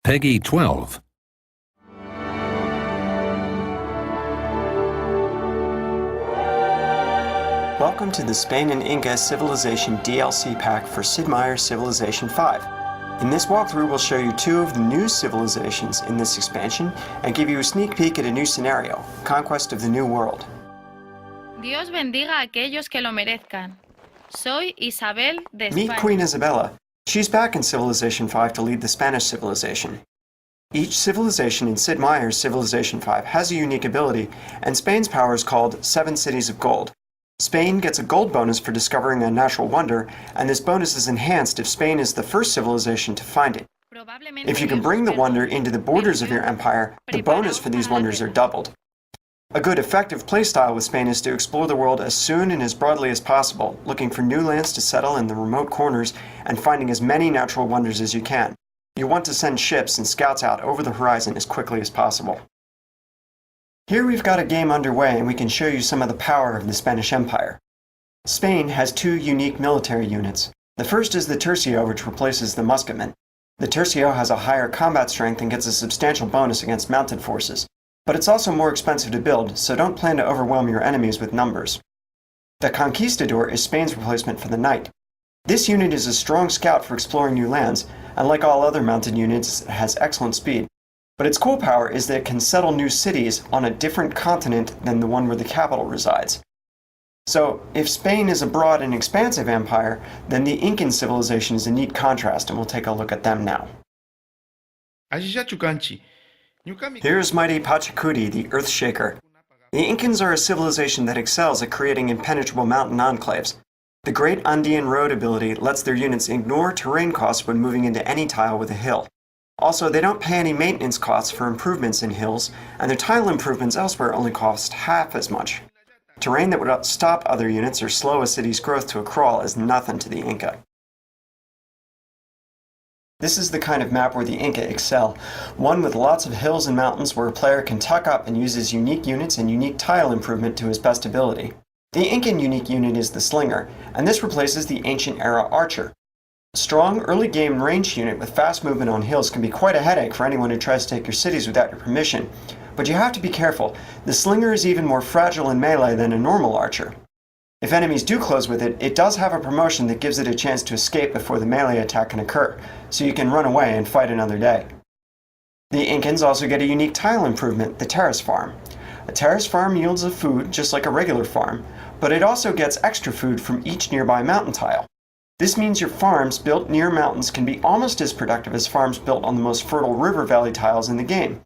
Peggy 12. Welcome to the Spain and Inca Civilization DLC pack for Sid Meier's Civilization 5. In this walkthrough, we'll show you two of the new civilizations in this expansion and give you a sneak peek at a new scenario, Conquest of the New World. Dios bendiga a aquellos que lo merezcan. Soy Isabel de Meet España. Queen Isabella. She's back in Civilization 5 to lead the Spanish civilization. Each civilization in Sid Meier's Civilization 5 has a unique ability, and Spain's power is called 7 Cities of Gold. Spain gets a gold bonus for discovering a natural wonder, and this bonus is enhanced if Spain is the first civilization to find it. If you can bring the wonder into the borders of your empire, the bonus for these wonders are doubled. A good effective playstyle with Spain is to explore the world as soon and as broadly as possible, looking for new lands to settle in the remote corners and finding as many natural wonders as you can. You want to send ships and scouts out over the horizon as quickly as possible. Here we've got a game underway and we can show you some of the power of the Spanish Empire. Spain has two unique military units. The first is the Tercio, which replaces the musketman. The Tercio has a higher combat strength and gets a substantial bonus against mounted forces. But it's also more expensive to build, so don't plan to overwhelm your enemies with numbers. The Conquistador is Spain's replacement for the Knight. This unit is a strong scout for exploring new lands, and like all other mounted units, it has excellent speed. But its cool power is that it can settle new cities on a different continent than the one where the capital resides. So, if Spain is a broad and expansive empire, then the Incan civilization is a neat contrast, and we'll take a look at them now. Here's mighty Pachacuti, the Earthshaker. The Incans are a civilization that excels at creating impenetrable mountain enclaves. The Great Andean Road ability lets their units ignore terrain costs when moving into any tile with a hill. Also, they don't pay any maintenance costs for improvements in hills, and their tile improvements elsewhere only cost half as much. Terrain that would stop other units or slow a city's growth to a crawl is nothing to the Inca. This is the kind of map where the Inca excel, one with lots of hills and mountains where a player can tuck up and use his unique units and unique tile improvement to his best ability. The Incan unique unit is the Slinger, and this replaces the ancient era Archer. A strong early game ranged unit with fast movement on hills can be quite a headache for anyone who tries to take your cities without your permission, but you have to be careful. The Slinger is even more fragile in melee than a normal Archer. If enemies do close with it, it does have a promotion that gives it a chance to escape before the melee attack can occur, so you can run away and fight another day. The Incans also get a unique tile improvement, the Terrace Farm. A terrace farm yields a food just like a regular farm, but it also gets extra food from each nearby mountain tile. This means your farms built near mountains can be almost as productive as farms built on the most fertile river valley tiles in the game.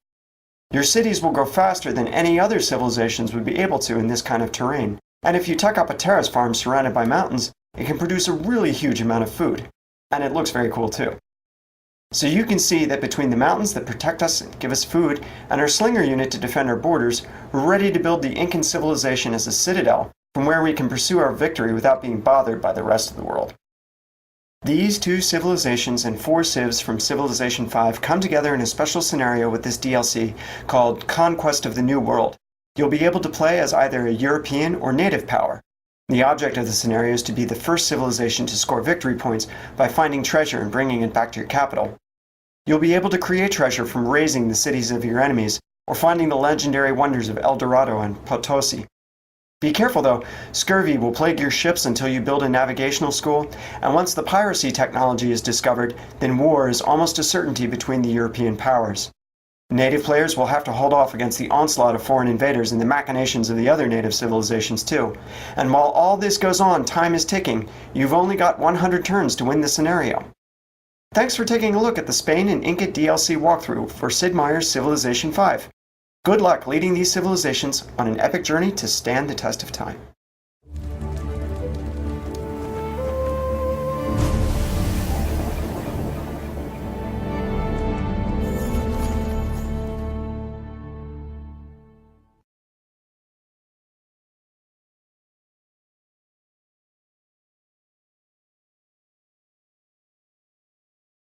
Your cities will grow faster than any other civilizations would be able to in this kind of terrain. And if you tuck up a terrace farm surrounded by mountains, it can produce a really huge amount of food. And it looks very cool too. So you can see that between the mountains that protect us and give us food, and our Slinger unit to defend our borders, we're ready to build the Incan civilization as a citadel, from where we can pursue our victory without being bothered by the rest of the world. These two civilizations and 4 civs from Civilization 5 come together in a special scenario with this DLC called Conquest of the New World. You'll be able to play as either a European or native power. The object of the scenario is to be the first civilization to score victory points by finding treasure and bringing it back to your capital. You'll be able to create treasure from razing the cities of your enemies or finding the legendary wonders of El Dorado and Potosi. Be careful though, scurvy will plague your ships until you build a navigational school, and once the piracy technology is discovered, then war is almost a certainty between the European powers. Native players will have to hold off against the onslaught of foreign invaders and the machinations of the other native civilizations too. And while all this goes on, time is ticking. You've only got 100 turns to win the scenario. Thanks for taking a look at the Spain and Inca DLC walkthrough for Sid Meier's Civilization 5. Good luck leading these civilizations on an epic journey to stand the test of time.